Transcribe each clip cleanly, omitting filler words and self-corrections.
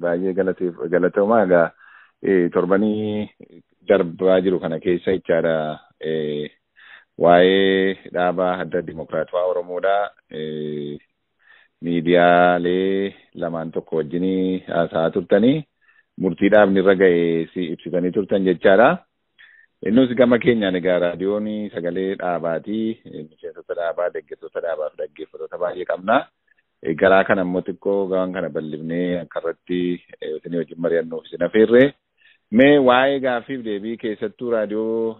baay'ee galatoomaa egaa torbanii darbaa jiru kana keessa jechaadha waa'ee dhaabaa adda dimokiraatawaa Oromoodhaa miidiyaalee lamaan tokko wajjinii haasa'aa turtanii murtii dhaabni irra ga'e si ibsitanii turtan jechaadha. Innus gama keenyaan egaa raadiyoon sagalee dhaabaatii miseensota dhaabaa deeggartoota dhaabaa fi dhaggeeffattoota baay'ee qabna. Garaa kana immoo xiqqoo gawaan kana bal'ifnee akka irratti isin wajjin mari'annuuf isin affeerre. Mee waa'ee gaaffiif deebii keessattuu raadiyoo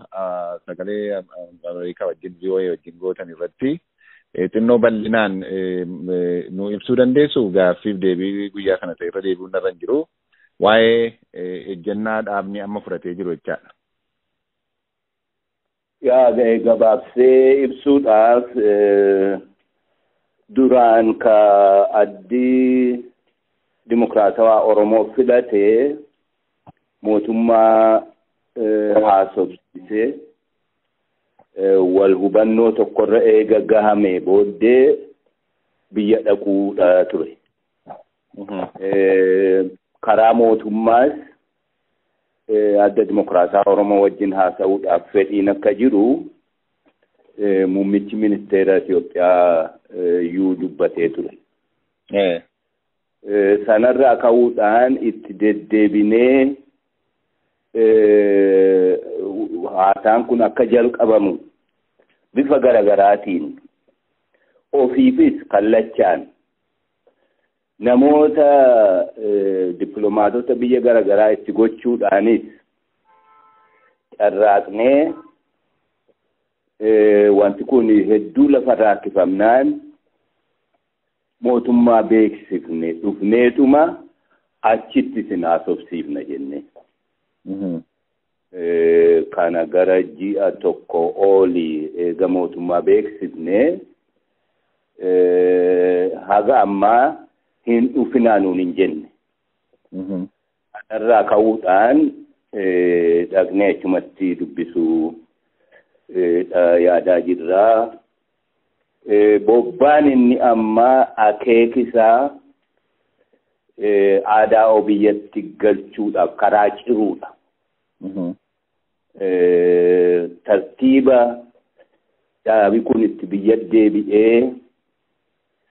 sagalee Ameerikaa wajjin VOA wajjin gootan irratti xinnoo bal'inaan nu ibsuu dandeessu gaaffiif deebii guyyaa kana ta'e irra deebi'uun irra jiru waa'ee ejjennaa dhaabni amma fudhatee jiru jechaadha. Yaa gabaabsee ibsuudhaaf duraan ka addi dimokiraatawaa Oromoo filatee mootummaa haasofsiisee wal hubannoo tokkorra eega gahamee booddee biyya dhaquudha ture. Karaa mootummaas adda dimokiraatawaa Oromoo wajjin haasa'uudhaaf fedhiin akka jiru muummichi ministeera Itoophiyaa yuu dubbatee ture. Sanarraa ka'uudhaan itti deddeebinee haasaan kun akka jalqabamu bifa garagaraatiin ofiifis kallachaan namoota dippiloomaatota biyya garagaraa itti gochuudhaanis carraaqnee wanti kun hedduu lafarraa harkifamnaan mootummaa beeksifne dhufneetuma achitti isin haasofsiifna jenne. Kana gara ji'a tokko olii eega mootummaa beeksifne haga ammaa hin dhufinaa nuun hin jenne. Kanarraa ka'uudhaan dhaqnee achumatti dubbisuu yaadaa jirraa. Bobbaan inni ammaa akeekisaa aadaa biyyatti galchuudhaaf karaa ciruudha. Tartiiba dhaabi kun itti biyya deebi'ee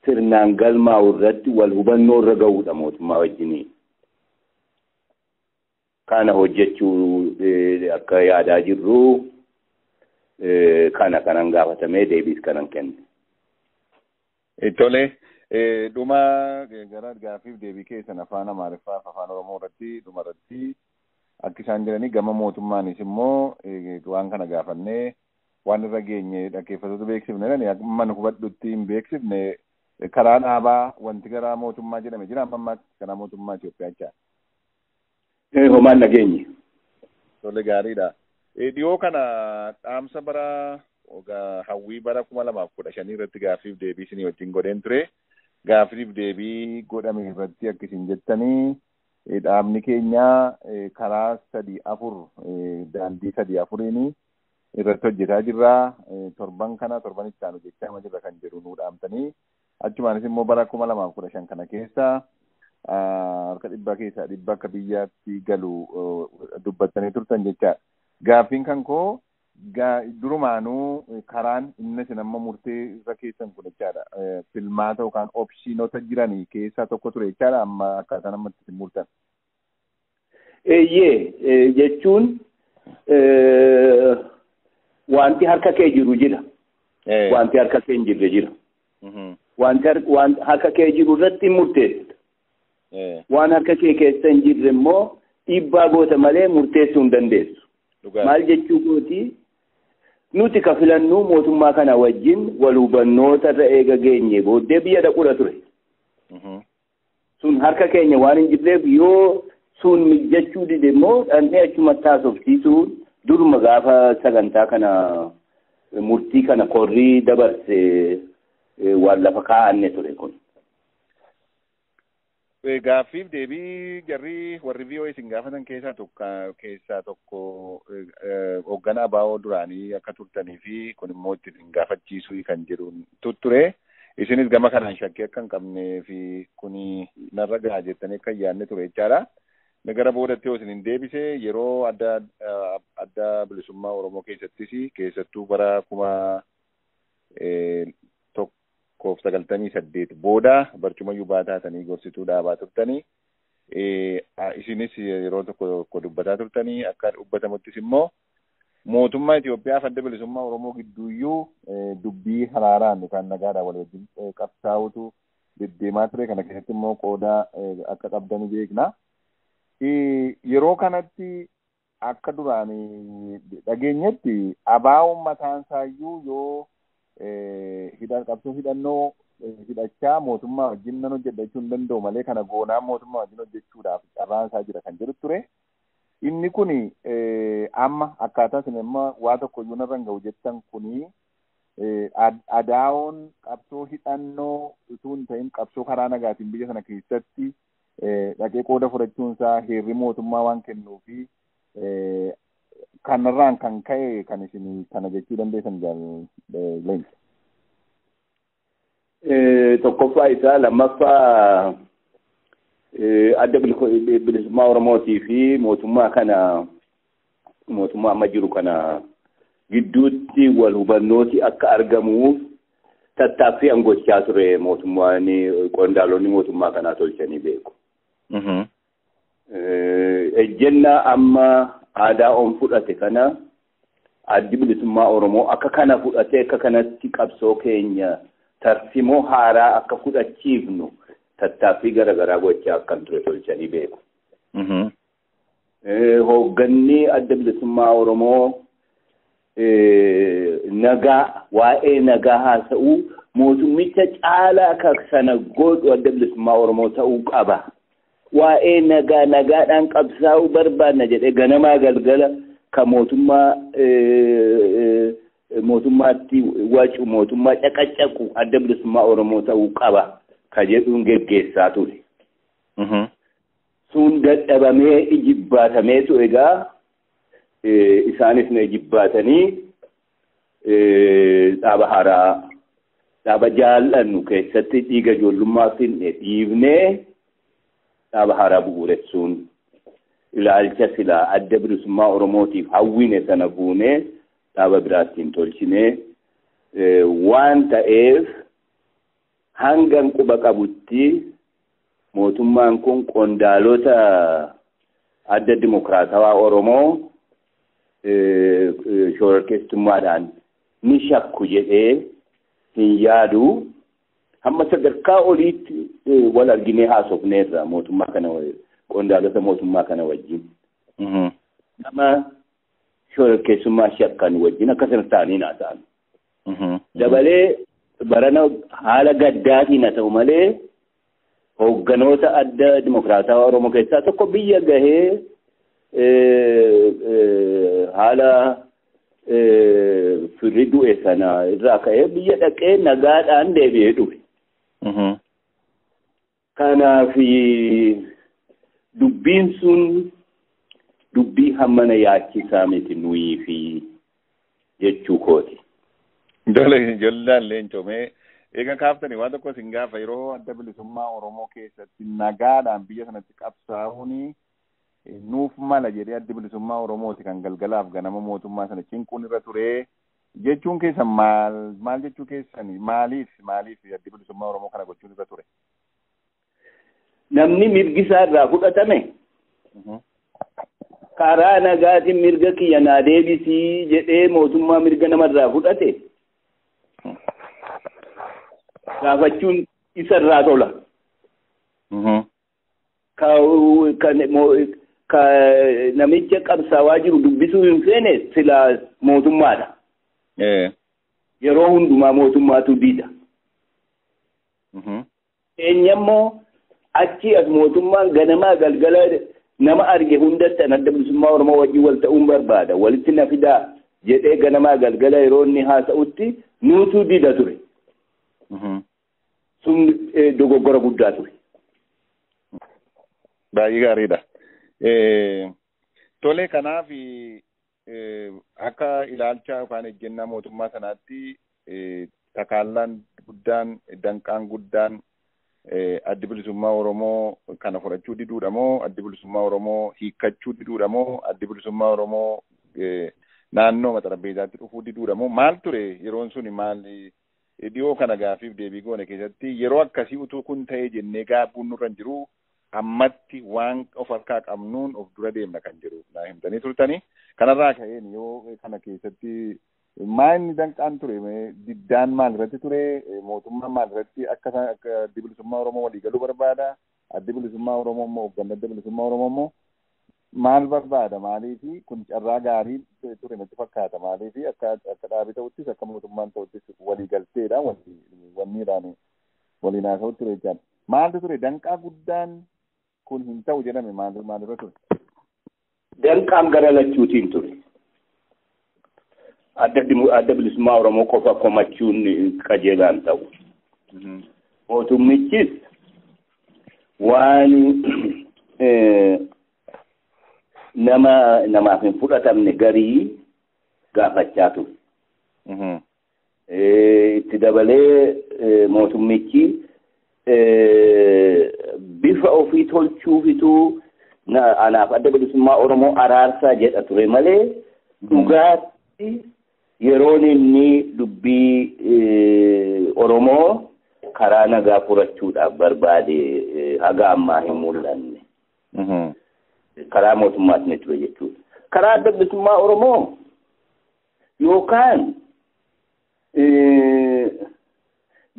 sirnaan galmaa'u irratti wal hubannoo irra ga'uudha mootummaa wajjinii. Kana hojjechuu akka yaadaa jirru kanan gaafatamee deebiis kanan kenne. Tole dhuma gara gaaffiif deebii keessan afaan Amaariffaa fi afaan Oromoo irratti dhuma irratti akka isaan jiranii gama mootummaanis immoo waan kana gaafannee waan irra geenye dhaggeeffattoota beeksifne amma nu hubadhutti hin beeksifne karaa dhaabaa wanti gara mootummaa jedhame jira amma karaa mootummaa Itoophiyaa jecha. Homaan nageenye. Tole gaariidha. Dhiyoo kana dhaamsa bara hawwii bara 2015 irratti gaaffiif deebii isinii wajjin godheen ture. Gaaffiif deebii godhame irratti akka isin jettanii dhaabni keenya karaa 3-4 daandii 3-4 irratti hojjetaa jirra. Torban itti aanu jechaa jirra kan jedhu nuu dhaamtanii achumaanis immoo bara 2015 kana keessa harka dhibbaa keessaa dhibba akka biyyaatti galu dubbattanii turtan jechaadha. Gaaffiin kan koo durumaanuu karaan inni isin amma murtee irra keessan kun jechaadha. Filmaata yookaan opshiinota jiranii keessaa tokko ture jechaadha amma akkaataan ammatti isin murtan. Jechuun wanti harka kee jiru jira. Wanti harka kee hin jirre jira. Wanti harka kee jiru irratti murteessita. Waan harka kee keessa hin jirre immoo dhiibbaa goota malee murteessuu hin dandeessu. Maal jechuu kooti nuti ka filannuu mootummaa kana wajjin wal hubannoota irra eega geenye booddee biyya dhaquudha ture. Sun harka keenya waan hin jirreef yoo sun mijachuu dide immoo dhandhee achumatti haasofsiisuun duruma gaafa sagantaa kana murtii kana korrii dabarse waan lafa kaa'anne ture kun. Gaaffiif deebii jarri warri VOA isin gaafatan keessaa tokko hoogganaa ABO duraanii akka turtanii fi kun immoo itti gaafachiisuu kan jedhu ture. isinis gama kanaan shakkii akka hin qabnee fi kuni narra gahaa jettanii akka yaadne ture jechaadha. Gara boodatti yoo isin deebise yeroo adda bilisummaa Oromoo keessattuu bara 1998 booda barcumayyuu baataatanii gorsituu dhaabaa turtanii isinis yeroo tokko dubbataa turtanii akka dubbatamuttis immoo mootummaa Itoophiyaa adda bilisummaa Oromoo gidduuyyuu dubbii haraaraan yookaan nagaadhaan wal wajjin qabsaa'utu deddeemaa ture. Kana keessatti immoo qooda akka qabdanii beekna. Yeroo kanatti akka duraan dhageenyetti ABOn mataan isaayyuu yoo qabsoo hidhannoo hidhachaa mootummaa wajjin nan hojjedha jechuu hin danda'u malee kana goonaan mootummaa wajjin hojjechuudhaaf carraan isaa jira kan jedhu ture. Inni kuni amma akkaataa isin amma waa tokko iyyuu narra hin ga'u jettan kuni ADOn qabsoo hidhannoo utuu hin ta'in qabsoo karaa nagaatiin biyya sana keessatti dhaqee qooda fudhachuunsaa heerri mootummaa waan kennuufi kanarraan kan ka'e kan isin kana jechuu dandeessan Leenco. Tokkoffaa isaa lammaffaa adda bilisummaa Oromootii fi mootummaa amma jiru kana gidduutti wal hubannooti akka argamuuf tattaaffii angochaa ture mootummaan qondaalonni mootummaa kanaa tolchanii beeku. Ejjennaa amma ADOn fudhate kana addi bilisummaa Oromoo akka kana fudhate akka kanatti qabsoo keenya tarsimoo haaraa akka fudhachiifnu tattaaffii garaagaraa gochaa akkan ture tolchanii beeku. Hoogganni adda bilisummaa Oromoo nagaa waa'ee nagaa haasa'uu mootummicha caalaa akka sana godhu adda bilisummaa Oromoo ta'uu qaba. Waa'ee nagaadhaan qabsaa'uu barbaadna jedhee ganamaa galgala kan mootummaatti wacu mootummaa caqacaqu adda bilisummaa Oromoo ta'uu qaba ka jedhuun geggeessaa ture. Sun dadhabamee ijibbaatameetu egaa isaanis na ijibbaatanii dhaaba haaraa dhaaba jaallannu keessatti dhiiga ijoollummaa finne dhiibnee dhaaba haaraa bu'uuressuun ilaalcha silaa adda bilisummaa Oromootiif hawwine sana fuunee dhaaba biraattiin tolchinee waan ta'eef hangan quba qabutti mootummaan kun qondaalota adda dimokiraatawaa Oromoo shororkeessummaadhaan ni shakku jedhee hin yaadu. Hamma sadarkaa oliitti wal arginee haasofneerra mootummaa kana qondaalota mootummaa kana wajjin. Nama shororkeessummaa shakkan wajjin akkasuma ta'anii naa ta'an. Dabalee barana haala gaddaatiin haa ta'u malee hoogganoota adda dimokiraatawaa Oromoo keessaa tokko biyya gahee haala firri du'e sana irraa ka'ee biyya dhaqee nagaadhaan deebi'ee dhufe. Kanaaf dubbiin sun dubbii hammana yaachisaa miti nuyi fi jechuu kooti. Jollaan Leencomee eega kaaftanii waan tokko isin gaafa yeroo adda bilisummaa Oromoo keessatti nagaadhaan biyya sanatti qabsaa'uun nuuf mala jedhee adda bilisummaa Oromooti kan galgalaaf ganama mootummaa sana cinquun irra ture jechuun keessan maal jechuu keessanii maaliif adda bilisummaa Oromoo kana gochuun irra ture? Namni mirgi isaa irraa fudhatame karaa nagaatiin mirga kiyya naa deebisii jedhee mootummaa mirga namarraa fudhate gaafachuun isa irraa tola. Ka namicha qabsaawaa jiru dubbisuu hin feene silaa mootummaadha. Yeroo hundumaa mootummaatu dida. Eenyammoo achi as mootummaan ganamaa galgala nama arge hundatti adda bilisummaa Oromoo wajjin wal ta'uun barbaada. Walitti na fidaa jedhee ganamaa galgala yeroo inni haasa'utti nuutu dida ture. Sun dogoggora guddaa ture. Baay'ee gaariidha. Tole kanaaf akka ilaalcha yookaan ejjennaa mootummaa sanaatti takaallaan rakki guddaan danqaan guddaan addi bilisummaa Oromoo kana fudhachuu diduudha moo addi bilisummaa Oromoo hiikkachuu diduudha moo addi bilisummaa Oromoo naannoo maxarabbeezaatti dhufuu diduudha moo maal ture yeroon suni maal dhiyoo kana gaafiif deebii goone keessatti yeroo akkasii utuu kun ta'ee jennee gaabbuun nurra hin jiru ammatti waan of harkaa qabnuun of dura deemna kan jiru naa himtanii turtanii kanarraa ka'een yoo kana keessatti maanni danqaan ture diddaan maal irratti ture mootummaan maal irratti akka addi bilisummaa Oromoo walii galuu barbaada addi bilisummaa Oromoo immoo hoogganaa adda bilisummaa Oromoo immoo maal barbaada maaliifi kun carraa gaarii ture natti fakkaata maaliifi akka dhaabii ta'uttis akka mootummaan ta'uttis walii galteedha wanniidhaan waliin haasa'u ture jechaadha. Maaltu ture danqaa guddaan kun hin ta'u jedhame maalirra ture? Danqaan gara lachuutiin ture. Adda bilisummaa Oromoo qofa komachuun qajeelaan ta'u. Mootummichis waan namaaf hin fudhatamne garii gaafachaa ture. Itti dabalee mootummichi bifa ofii tolchuufituu anaaf adda bilisummaa Oromoo araarsaa jedha ture malee dhugaatti yeroon inni dubbii Oromoo karaa nagaa furachuudhaaf barbaade haga ammaa hin mul'anne. Karaa mootummaas ni ture jechuudha. Karaa adda bilisummaa Oromoo yookaan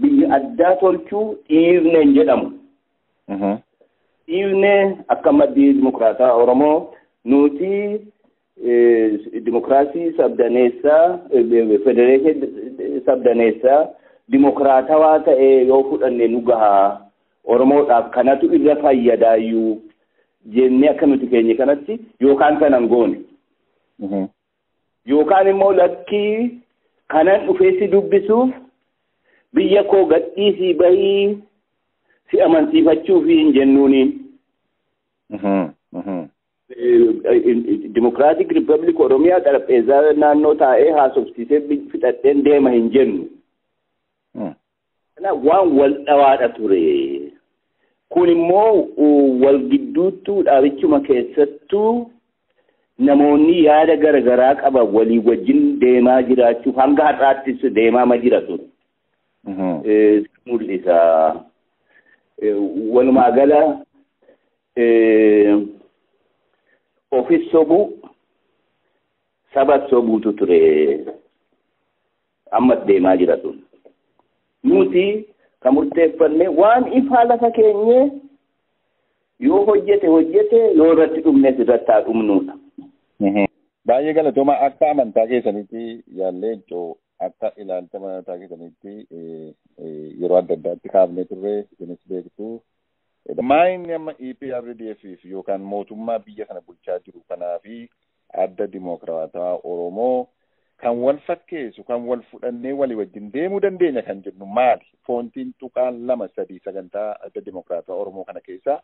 biyya addaa tolchuu dhiirne hin jedhamu. Dhiirne akka maddii dimokiraataa Oromoo nuti dimokiraasii sabdaneessaa federeeshinii sabdaneessaa dimokiraatawaa ta'e yoo fudhanne nu gahaa Oromoodhaaf kanatu irra fayyadaayyuu jennee akka nuti keenya kanatti yookaan sanan goone. Yookaan immoo lakkii kanan dhufee si dubbisuuf biyya koo gadhiisii bahii si amansiifachuuf hin jennuuniin. Democratic Republic Oromiyaa xarapheezaa naannoo taa'ee haasofsiisee fixadheen deema hin jennu. Waan wal dhawaadha ture. Kun immoo wal gidduuttuu dhaabichuma keessattuu namoonni yaada garagaraa qaban walii wajjin deemaa jiraachuuf hanga har'aattis deemaa ma jira ture. Mul'isa. Walumaa gala ofis sobuu saba sobuutu ture ammas deemaa jira ture. Nuti kan murteeffanne waan ifaa lafa keenye yoo hojjete yoo irratti dhumnes irratti haa dhumnuudha. Baay'ee galatooma akka amantaa keessanitti Leencoo akka ilaalcha amantaa keessanitti yeroo adda addaatti kaafnee turre isinis beektu. Maayinni amma EPRDF yookaan mootummaa biyya kana bulchaa jiru kanaa fi adda dimokiraataa Oromoo kan wal fakkeessu kan wal fudhannee walii wajjin deemuu dandeenya kan jennu maali? Foontiin tuqaan 2-3 sagantaa adda dimokiraataa Oromoo kana keessaa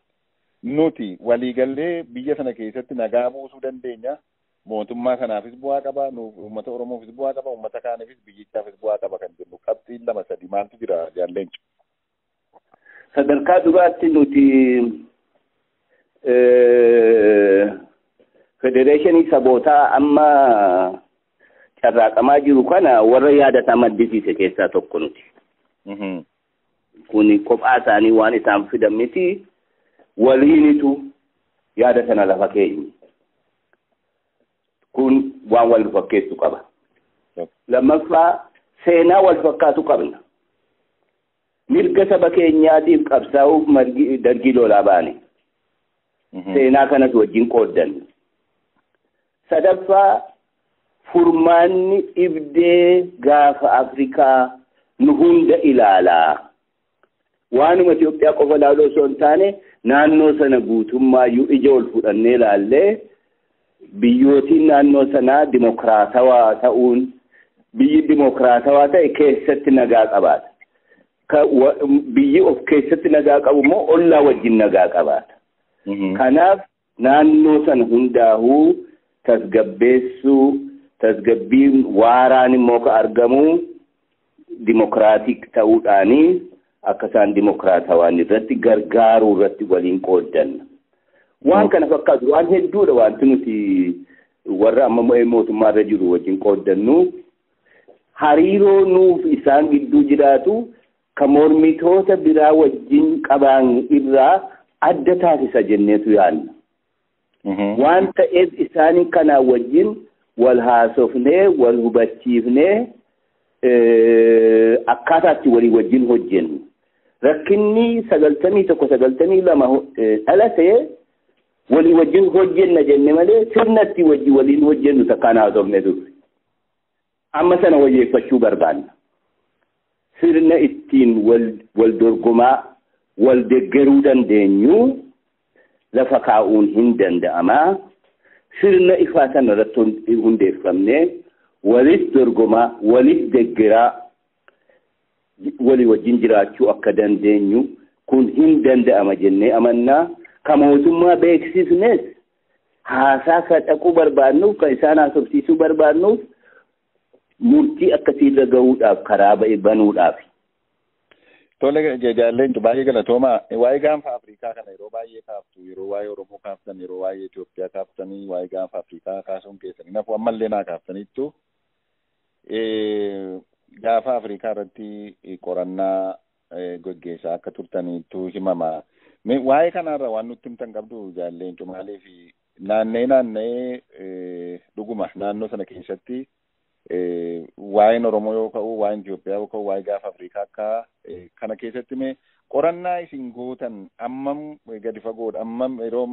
nuti waliigallee biyya sana keessatti nagaa buusuu dandeenya. Mootummaa kanaafis bu'aa qaba, uummata Oromoofis bu'aa qaba, uummata kaaniifis biyyichaafis bu'aa qaba kan jennu qabxiin 2-3 maaltu jira Leencoo? Sadarkaa duraatti nuti federeeshinii sabootaa amma carraaqamaa jiru kana warra yaadataa maddisiise keessaa tokko nuti. Kuni kophaa isaanii waan isaan fidan miti waliinitu yaada sana lafa keenya. Kun waan wal fakkeessu qaba. Lammaffaa seenaa wal fakkaatu qabna. Mirga saba keenyaatiif qabsaa'uuf dargii lolaa baane. Seenaa kanas wajjin qooddan. Sadaffaa furmaanni dhibdee gaafa Afrikaa nu hunda ilaalaa. Waanuma Itoophiyaa qofa ilaaluu osoo hin taane naannoo sana guutummaayyuu ija ol fudhannee ilaallee biyyootiin naannoo sanaa dimokiraatawaa ta'uun biyyi dimokiraatawaa ta'e keessatti nagaa qabaata. Biyyi of keessatti nagaa qabu immoo ollaa wajjin nagaa qabaata. Kanaaf naannoo sana hundaa'uu tasgabbeessuu tasgabbiin waaraan immoo ka argamu dimokiraatik ta'uudhaanii akka isaan dimokiraatawaan irratti gargaaruu irratti waliin qooddanna. Waan kana fakkaatu waan hedduudha wanti nuti warra amma mootummaa irra jiru wajjin qooddannu. Hariiroo nuuf isaan gidduu jiraatu kan mormitoota biraa wajjin qabaan irraa adda taasisa jenneetu yaadna. Waan ta'eef isaanii kanaa wajjin wal haasofnee wal hubachiifnee akkaataatti walii wajjin hojjennu. Rakkinni 91-92 dhalatee walii wajjin hojjenna jenne malee sirnatti waliin hojjennu takkaan haasofne ture. Amma sana wayyeeffachuu barbaanna. Sirna ittiin wal dorgomaa wal deggeruu dandeenyu lafa kaa'uun hin danda'amaa. Sirna ifaa sana irratti hundeeffamne walis dorgomaa walis deggeraa walii wajjin jiraachuu akka dandeenyu kun hin danda'ama jennee amannaa. Ka mootummaa beeksisnes haasaa ka dhaquu barbaannuuf ka isaan haasofsiisuu barbaannuuf murtii akkasiirra gahuudhaaf karaa banuudhaaf. Tole Leenco baay'ee galatoomaa. Waa'ee gaanfa Afrikaa kana yeroo baay'ee kaaftu, yeroo waa'ee Oromoo kaaftan, yeroo waa'ee Itoophiyaa kaaftanii, waa'ee gaanfa Afrikaa kaasuun keessanii nafu ammallee naa kaaftaniittu gaafa Afrikaa irratti qorannaa gaggeessaa akka turtaniittu himama. Waa'ee kanarra waan nutti himtan qabdu Leenco maaliif naannee dhuguma naannoo sana keessatti waa'een Oromoo yoo ka'u, waa'een Itoophiyaa yoo ka'u, waa'ee gaafa Afrikaa akka kana keessatti qorannaa isin gootan ammam gadi fagoodha, ammam yeroo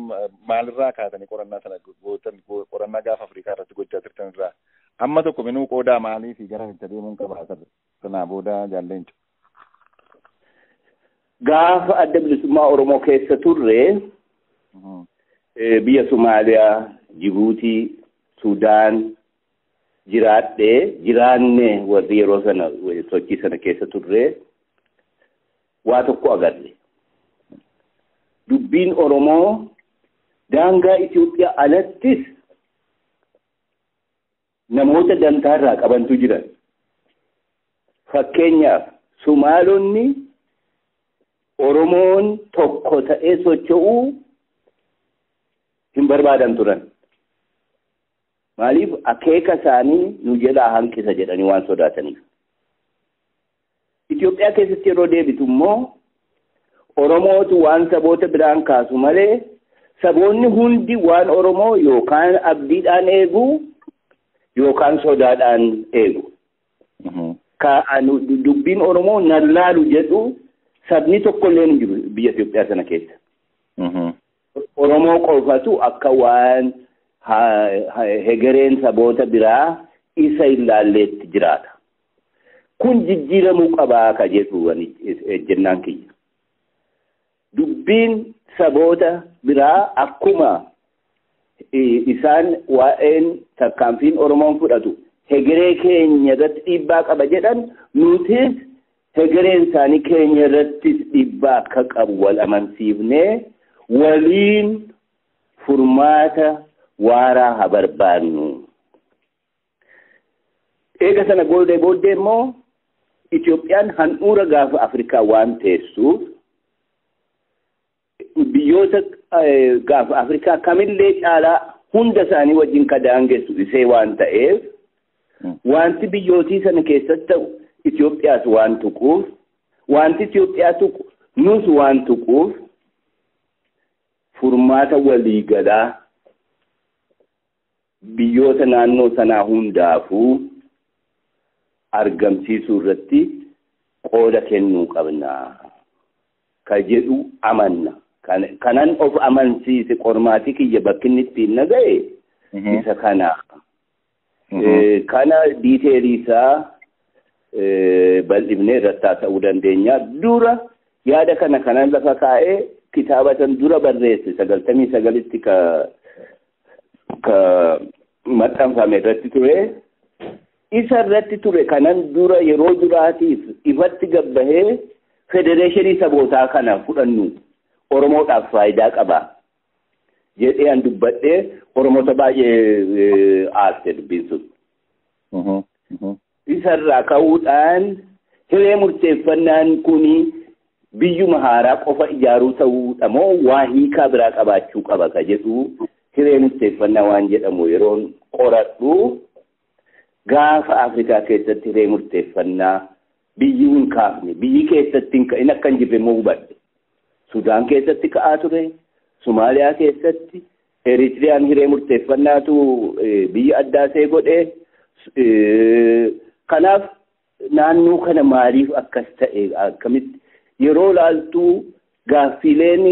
maalirraa kaatanii qorannaa sana gootan, qorannaa gaafa Afrikaa irratti gochaa turtan irraa amma tokko minuu qoodaa maaliif gara itti deemuun qabaatan sanaa booda Leenco. Gaafa adda bilisummaa Oromoo keessa turre biyya Somaaliyaa, Jibuutii, Sudaan jiraanne warri yeroo sana sochii sana keessa turre waa tokko agarre. Dubbiin Oromoo daangaa Itoophiyaa alattis namoota dantaarraa qabantu jiran. Fakkeenyaaf Somaalonni Oromoon tokko ta'ee socho'uu hin barbaadan turan. Maaliif akeeka isaanii nu jalaa hanqisa jedhanii waan sodaataniif. Itoophiyaa keessatti yeroo deebitu immoo Oromootu waan saboota biraan kaasu malee saboonni hundi waan Oromoo yookaan abdiidhaan eegu yookaan sodaadhaan eegu. Dubbiin Oromoo nan laalu jedhu sabni tokkollee hin jiru biyya Itoophiyaa sana keessa. Oromoo qofatu akka waan hegereen saboota biraa isa ilaalleetti jiraata. Kun jijjiiramuu qabaa ka jedhu jennaan kiyya. Dubbiin saboota biraa akkuma isaan waa'een tarkaanfiin Oromoon fudhatu hegeree keenya irratti dhiibbaa qaba jedhan nutis hegereen isaanii keenya irrattis dhiibbaa akka qabu wal amansiifnee waliin furmaata waaraa haa barbaannu. Eega sana booddee immoo Itoophiyaan handhuura gaafa Afrikaa waan teessuuf biyyoota gaafa Afrikaa kamillee caalaa hunda isaanii wajjin ka daangessu isee waan ta'eef wanti biyyootii sana keessatti ta'u Itoophiyaas waan tuquuf wanti Itoophiyaa tuqu nus waan tuquuf furmaata waliigalaa biyyoota naannoo sanaa hundaafuu argamsiisuu irratti qooda kennuu qabna ka jedhu amanna. Kanan of amansiise qormaatii kiyya bakkinni ittiin naga'e isa kana. Kana diiteeliisaa bal'ifnee irratti ta'uu dandeenya. Dura yaada kanan lafa kaa'ee kitaabatan dura barreesse 99tti ka maxxanfame irratti ture. Isa irratti ture kanan dura yeroo duraatiif ifatti gabbahee federeeshinii sabootaa kana fudhannu Oromoodhaaf faayidaa qaba jedhee an dubbadhee Oromoota baay'ee aarse dubbiin sun. Isa irraa ka'uudhaan Hiree murteeffannaan kuni biyyuma haaraa qofa ijaaruu ta'uudha moo waa hiikaa biraa qabaachuu qaba ka jedhu hiree murteeffannaa waan jedhamu yeroon qoradhu gaafa Afrikaa keessatti hiree murteeffannaa biyyi hin kaafne biyyi keessatti hin akka hin jirre immoo hubadhe. Sudaan keessatti ka'aa ture, Somaaliyaa keessatti, Eritiriyaan hiree murteeffannaatu biyya addaasee godhee. Kanaaf naannoo kana maaliif akkas ta'e akkamitti yeroo laaltuu gaaffileen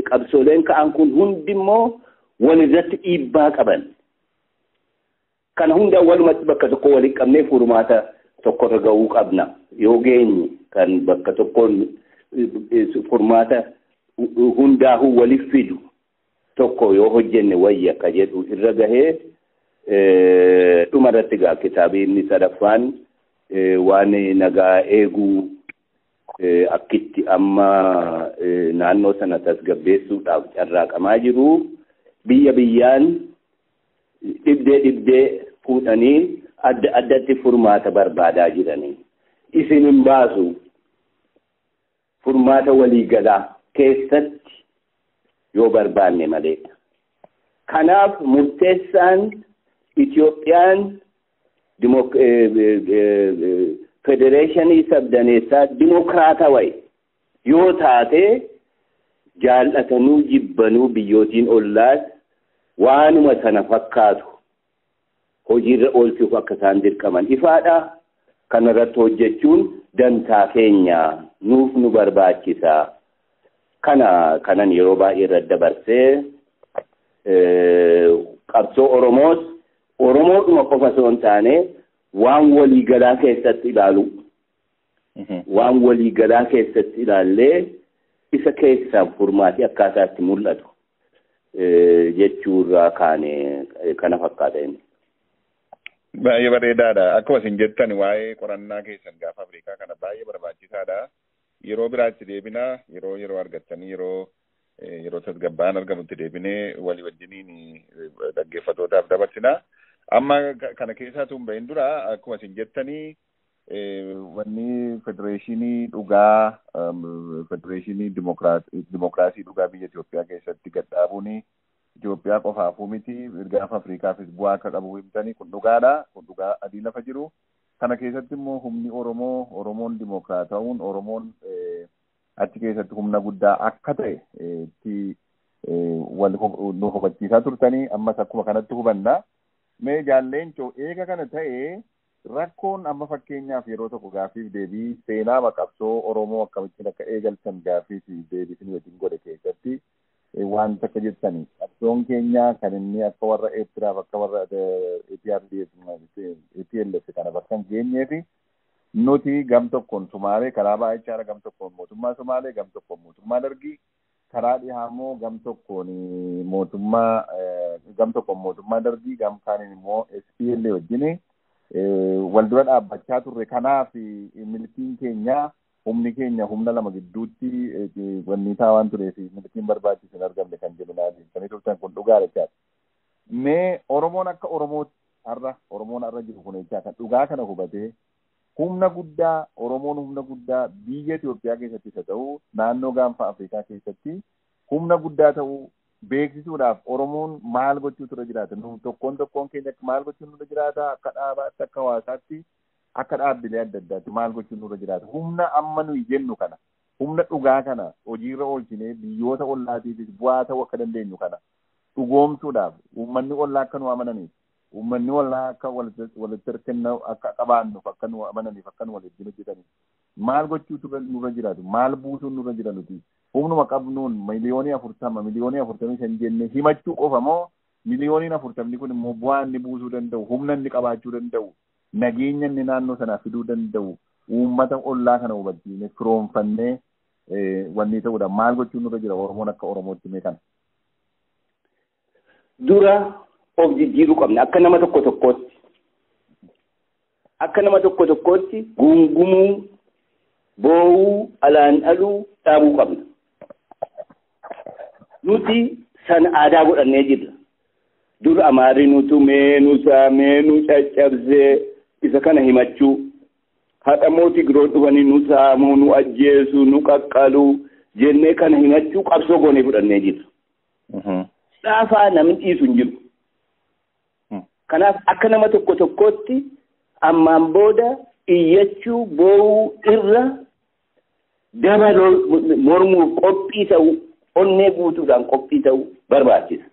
qabsooleen ka'an kun hundi immoo walirratti dhiibbaa qaban. Kana hunda walumatti bakka tokko waliin qabnee furmaata tokkorra ga'uu qabna. Yoo geenye kan bakka tokkoon furmaata hundaa'uu waliif fidu tokko yoo hojjenne wayya akka jedhu irra gahee dhumarratti gaa kitaabii inni sadaffaan waan nagaa eeguu akkitti amma naannoo sana tasgabbeessuudhaaf carraaqamaa jiru biyya biyyaan dhibdee fuudhanii adda addatti furmaata barbaadaa jiranii isin hin baasu furmaata waliigalaa keessatti yoo barbaanne malee. Kanaaf murteessaan Itoophiyaan federeeshinii sabdaneessaa dimokiraatawaa yoo taate jaallatanuu jibbanuu biyyootiin ollaas waanuma sana fakkaatu hojiirra oolchuuf akka isaan dirqaman ifaadha. Kanarratti hojjechuun dantaa keenya nuuf nu barbaachisa. Kanan yeroo baay'ee irra dabarsee qabsoo Oromoodhuma qofa osoo hin taane waan waliigalaa keessatti ilaalu. Waan waliigalaa keessatti ilaallee isa keessaan furmaati akkaataatti mul'atu jechuurraa kana fakkaata inni. Baay'ee bareedaadha. Akkuma isin jettan waa'ee qorannaa keessan gaafa Afrikaa kana baay'ee barbaachisaadha. Yeroo biraatti deebinaa yeroo argattanii yeroo tasgabba'an argamutti deebinee walii wajjiniin dhaggeeffattootaaf dabarsinaa. Amma kana keessaa tun bahin dura akkuma isin jettanii wanni federeeshinii dhugaa federeeshinii dimokiraasii dhugaa biyya Itoophiyaa keessatti gadhaabuun Itoophiyaa qofaafuu miti gaafa Afrikaafis bu'aa akka qabu himtanii kun dhugaadha. Kun dhugaa adii lafa jiru. Kana keessatti immoo humni Oromoon dimokiraatawuun Oromoon achi keessatti humna guddaa akka ta'e itti wal nu hubachiisaa turtanii ammas akkuma kanatti hubanna. Mee Leenchoo eega kana ta'e rakkoon amma fakkeenyaaf yeroo tokko gaaffiif deebii seenaa qabsoo Oromoo akkamittiin akka eegaltan gaaffiif deebii wajjin godhe keessatti waan takka jettanii qabsoon keenya kan inni akka warra Eertiraaf akka warra EPLF kana bakka hin geenyeefi nuti gam tokkoon Sumaalee karaa baay'ichaadha gam tokkoon mootummaa Sumaalee gam tokkoon mootummaa Dargii karaa dhihaa immoo gam tokkoon mootummaa Dargii gam kaaniin immoo SPL wajjin wal dura dhaabbachaa turre. Kanaaf milkiin keenya humni keenya humna lama gidduutti wanni taa waan tureef milkiin barbaachisu hin argamne kan jedhu naanii turtan kun dhugaa jechaadha. Mee Oromoon akka Oromoon har'a jiru kun jechaa kan dhugaa kana hubatee humna guddaa Oromoon humna guddaa biyya Itoophiyaa keessatti isa ta'u naannoo gaanfa Afrikaa keessatti humna guddaa ta'uu beeksisuudhaaf Oromoon maal gochuutu irra jiraata? Tokkoon keenya maal gochuun irra jiraata? Akka dhaabaatti akka hawaasaatti akka dhaabbilee adda addaatti maal gochuun irra jiraata? Humna amma nuyi jennu kana humna dhugaa kana hojiirra oolchinee biyyoota ollaatiifis bu'aa ta'uu akka dandeenyu kana dhugoomsuudhaaf uummanni ollaa akka nu amananiif uummanni ollaa akka walitti hirkannaa akka qabaannuuf akka nu amananiif akka nu walitti hojjetaniif maal gochuutu nurra jiraatu? Maal buusuun nurra jira nuti? Humnuma qabnuun miliyoonii 45 jennee himachuu qofa moo miliyooniin 40 kun immoo bu'aa inni buusuu danda'u, humna inni qabaachuu danda'u, nageenya inni naannoo sanaa fiduu danda'u, uummata ollaa kana hubachiisnee firoomfannee wanni ta'uudha. Maal gochuun nurra jira Oromoon akka Oromootti mee kana? Dura of jijjiiruu qabna akka nama tokko tokkootti gungumuu boo'uu alaan dhaluu dhaabuu qabna. Nuti san aadaa godhannee jirra. Dur Amaarri nutu meenuu caccabsee isa kana himachuu haadha mootii giroo dhufanii nu saamuu nu ajjeesuu nu qaqqaluu jennee kana himachuu qabsoo goonee fudhannee jirra. Dhaafaa namni dhiisu hin jiru. Kanaaf akka nama tokko tokkootti ammaan booda iyyachuu boo'uu irra dabaloo mormuuf qophii ta'uu onnee guutuudhaan qophii ta'uu barbaachisa.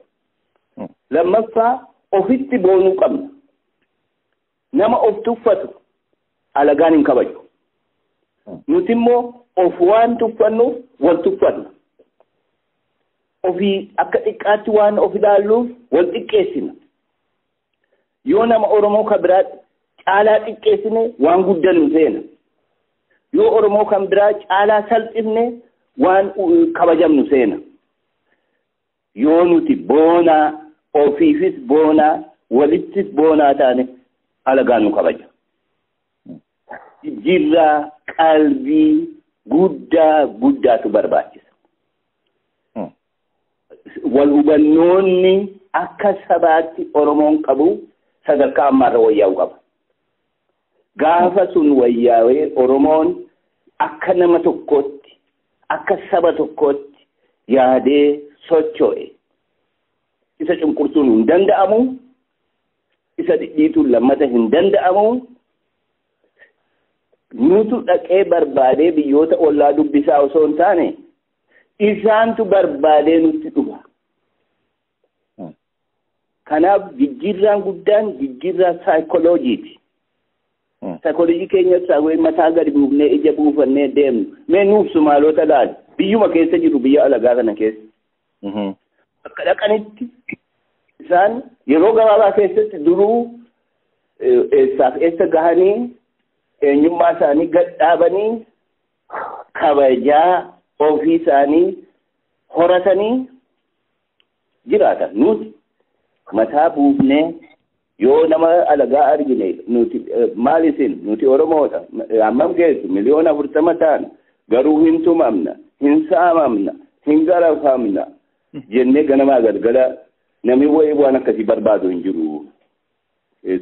Lammaffaa ofitti boonuu qabna. Nama of tuffatu alagaan hin kabaju. Nuti immoo of waan tuffannuuf wal tuffanna. Ofii akka xiqqaatti waan of ilaalluuf wal xiqqeessina. Yoo nama Oromoo kan biraa caalaa xiqqeessine waan guddannu seena. Yoo Oromoo kan biraa caalaa salphifne waan kabajamnu seena. Yoo nuti boonaa ofiifis boonaa walittis boonaa taane alagaan nu kabaja. Jijjiirraa qalbii guddaatu barbaachisa. Wal hubannoonni akka sabaatti Oromoon qabu sadarkaa ammaarra wayyaa'uu qaba. Gaafa sun wayyaa'ee Oromoon akka nama tokkootti akka saba tokkootti yaadee socho'e. Isa cunqursuun hin danda'amu. Isa dhidhiituun lammata hin danda'amu. Nutu dhaqee barbaadee biyyoota ollaa dubbisaa osoo hin taane isaantu barbaadee nutti dhufa. Kanaaf jijjiirraan guddaan jijjiirraa saayikolojiiti. Saayikoloojii keenyas saawwee mataa gadi buufnee ija buufannee deemnu. Mee nuuf Sumaalota laal biyyuma keessa jiru biyya alagaa kana keessa. Akka dhaqanitti isaan yeroo gabaabaa keessatti duruu eessaaf eessa gahanii eenyummaa isaanii gad dhaabanii kabajaa ofii isaanii horatanii jiraatan. Nuti mataa buufnee yoo nama alagaa argine nuti maal isin nuti Oromoodha hammam geessu 40,000 ta'an garuu hin tumamna hin saamamna hin garafamna jennee ganamaa galgala namni waan akkasii barbaadu hin jiru.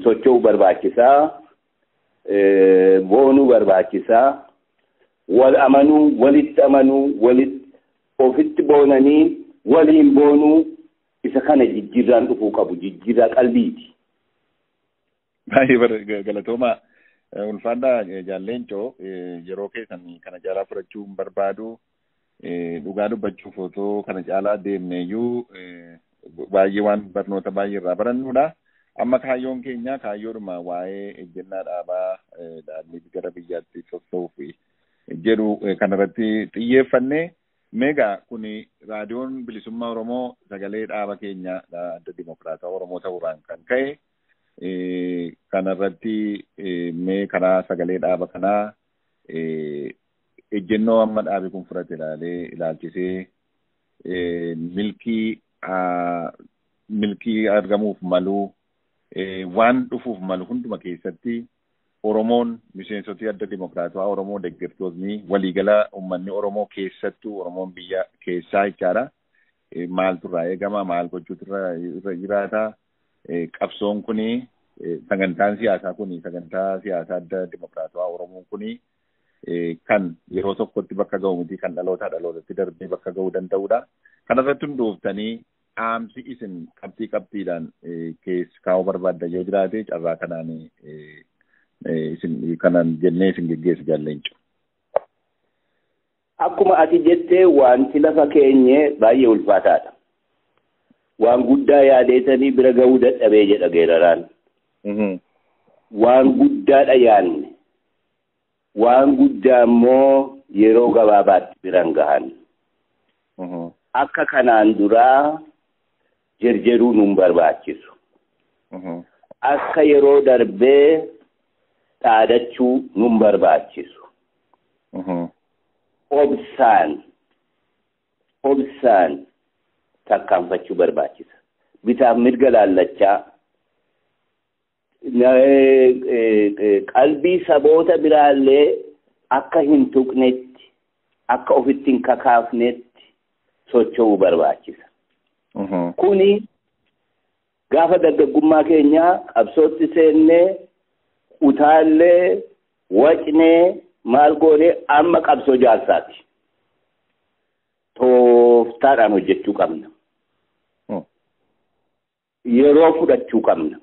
Socho'uu barbaachisaa. Boonuu barbaachisaa. Wal amanuu walitti amanuu ofitti boonanii waliin boonuu isa kana jijjiirraan dhufuu qabu. Jijjiirraa qalbiiti. Baay'ee galatoomaa ulfaadhaa Leencoo yeroo keessan kana caalaa fudhachuu hin barbaadu. Dhugaa dubbachuuf otoo kana caalaa deemneeyyuu baay'ee waan barnoota baay'ee irraa barannudha. Amma kaayyoon keenya kaayyoodhuma waa'ee ejjennaa dhaabaa dhaabbii gara biyyaatti sossoo'uuf jedhu kanarratti xiyyeeffannee meegaa kun raadiyoon bilisummaa Oromoo sagalee dhaaba keenya adda dimokiraataa Oromoo ta'uudhaan kan ka'e kanarratti mee karaa sagalee dhaaba kanaa ejjennoo amma dhaabi kun fudhate ilaalchisee milkii argamuuf malu waan dhufuuf malu hunduma keessatti Oromoon miseensota adda dimokiraataa Oromoo deeggartoonni waliigala uummanni Oromoo keessattuu Oromoon biyya keessaa jechaadha. Maaltu irraa eegama maal gochuutu irra jiraata. Qabsoon kuni sagantaan siyaasaa kuni sagantaa siyaasaa adda dimokiraataa Oromoo kuni kan yeroo tokkotti bakka ga'u miti kan dhalootatti darbee bakka ga'uu danda'udha. Kanarratti hundooftanii dhaamsi isin qabxiidhaan keessa kaa'uu barbaadda yoo jiraate carraa kanaan isin kanaan jennee isin geggeessu Leenco. Akkuma ati jettee wanti lafa keenye baay'ee ulfaataadha. Waan guddaa yaadeetanii bira ga'uu dadhabee jedha geeraraan. Waan guddaadha yaanne. Waan guddaa immoo yeroo gabaabaatti biran gahan. Akka kanaan duraa jarjaruu nun barbaachisu. Akka yeroo darbee dhaadachuu nun barbaachisu. Obsaan takkaanfachuu barbaachisa. Bitaaf mirga laallachaa qalbii saboota biraallee akka hin tuqnetti akka ofitti hin kakaafnetti socho'uu barbaachisa. Kuni gaafa dargaggummaa keenyaa qabsootti seennee utaallee wacnee maal goone amma qabsoo jaarsaati. Tooftaadhaan hojjechuu qabna. Yeroo fudhachuu qabna.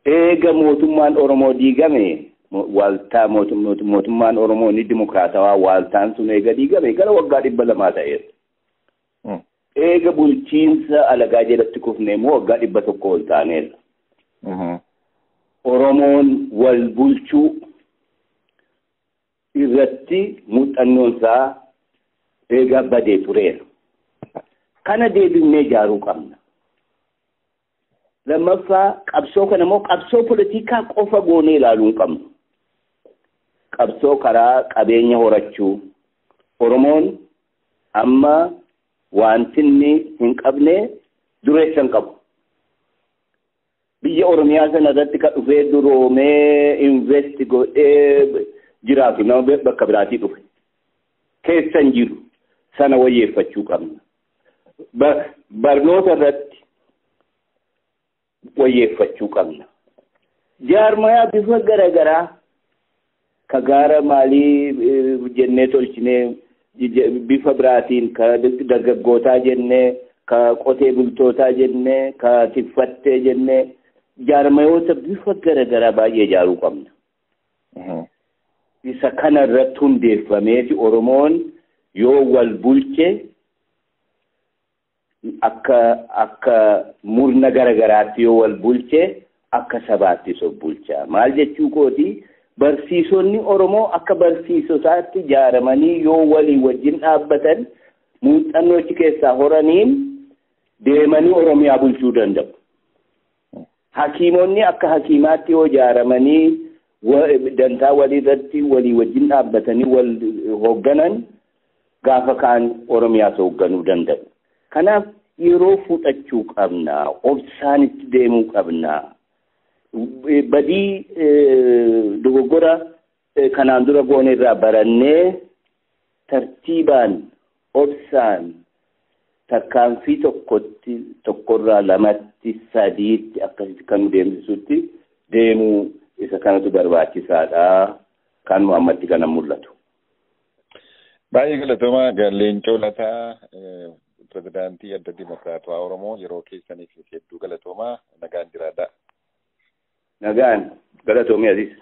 Eega mootummaan Oromoo diigame waaltaa mootummaan Oromoo ni dimokiraatawaa waaltaan sun eega diigame gara waggaa 200 ta'eera. Eega bulchiinsa alagaa jalatti kufne immoo waggaa 100 ol taaneera. Oromoon wal bulchuu irratti muuxannoonsaa eega badee tureera. Kana deebinee ijaaruu qabna. Lammaffaa qabsoo kana immoo qabsoo politikaa qofa goonee ilaaluu qabnu. Qabsoo karaa qabeenya horachuu. Oromoon amma wanti inni hin qabne dureessa hin qabu. Biyya Oromiyaa sana irratti kan dhufee duroomee invest godhee jiraatu nama bakka biraatii dhufe. Keessa hin jiru sana wayyeeffachuu qabna. Barnoota irratti wayyeeffachuu qabna. Jaarmayaa bifa garaagaraa ka gaara maalii jennee tolchinee bifa biraatiin ka dargaggootaa jennee ka qotee bultootaa jennee ka tiffattee jennee jaarmayoota bifa garaagaraa baay'ee ijaaruu qabna. Isa kana irratti hundeeffameeti Oromoon yoo wal bulche akka murna garaagaraatti yoo wal bulche akka sabaattis of bulcha. Maal jechuu kooti barsiisonni Oromoo akka barsiisotaatti ijaaramanii yoo walii wajjin dhaabbatan muuxannoo achi keessaa horaniin deemanii Oromiyaa bulchuu danda'u. Hakiimonni akka hakiimaatti yoo ijaaramanii dantaa walirratti walii wajjin dhaabbatanii wal hoogganan gaafa kaan Oromiyaas hoogganuu danda'u. Kanaaf yeroo fudhachuu qabna, obsaan itti deemuu qabna. Badii dogoggora kanaan dura goone irraa barannee tartiibaan obsaan tarkaanfii tokkorraa lamatti sadiitti akkasitti kan deemsisutti deemuu isa kanatu barbaachisaadha. Kan Muhammatti kana mul'atu. Baay'ee galatooma Lencho Lataa pirezidaantii adda dimokiraatawaa Oromoo yeroo keessaniif hedduu galatooma nagaan jiraadha. Nagaan galatoomii Aziz.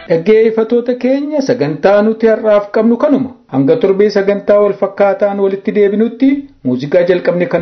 Dhaggeeffattoota keenya sagantaa nuti har'aaf qabnu kanuma hanga torbee sagantaa wal fakkaataan walitti deebinutti muuziqaa jalqabne kana